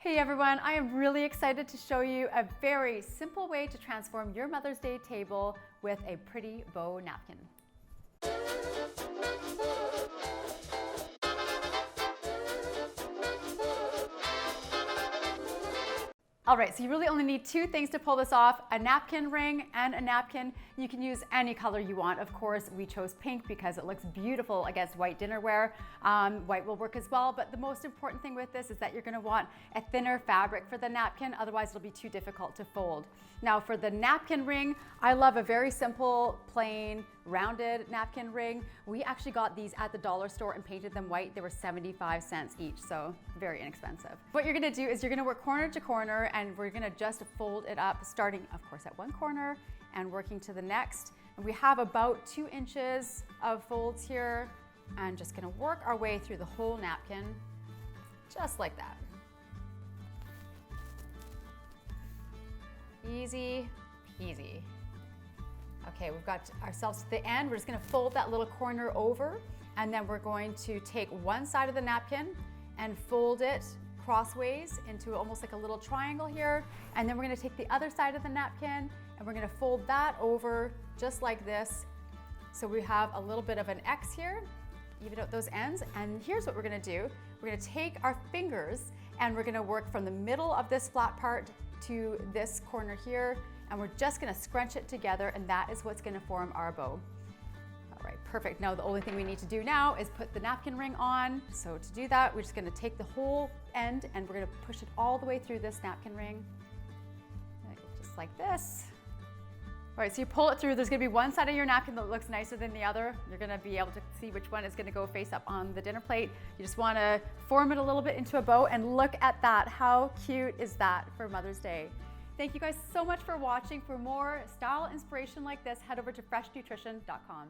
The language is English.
Hey everyone, I am really excited to show you a very simple way to transform your Mother's Day table with a pretty bow napkin. All right, so you really only need two things to pull this off, a napkin ring and a napkin. You can use any color you want. Of course, we chose pink because it looks beautiful against white dinnerware. White will work as well, but the most important thing with this is that you're gonna want a thinner fabric for the napkin, otherwise it'll be too difficult to fold. Now for the napkin ring, I love a very simple, plain, rounded napkin ring. We actually got these at the dollar store and painted them white. They were 75 cents each, so very inexpensive. What you're gonna do is you're gonna work corner to corner, and we're gonna just fold it up, starting of course at one corner and working to the next. And we have about 2 inches of folds here, and just gonna work our way through the whole napkin, just like that. Easy peasy. Okay, we've got ourselves to the end. We're just gonna fold that little corner over, and then we're going to take one side of the napkin and fold it crossways into almost like a little triangle here. And then we're gonna take the other side of the napkin and we're gonna fold that over just like this. So we have a little bit of an X here, even out those ends. And here's what we're gonna do. We're gonna take our fingers and we're gonna work from the middle of this flat part to this corner here. And we're just gonna scrunch it together, and that is what's gonna form our bow. All right, perfect. Now the only thing we need to do now is put the napkin ring on. So to do that, we're just gonna take the whole end and we're gonna push it all the way through this napkin ring. Just like this. All right, so you pull it through. There's gonna be one side of your napkin that looks nicer than the other. You're gonna be able to see which one is gonna go face up on the dinner plate. You just wanna form it a little bit into a bow, and look at that. How cute is that for Mother's Day? Thank you guys so much for watching. For more style inspiration like this, head over to freshnutrition.com.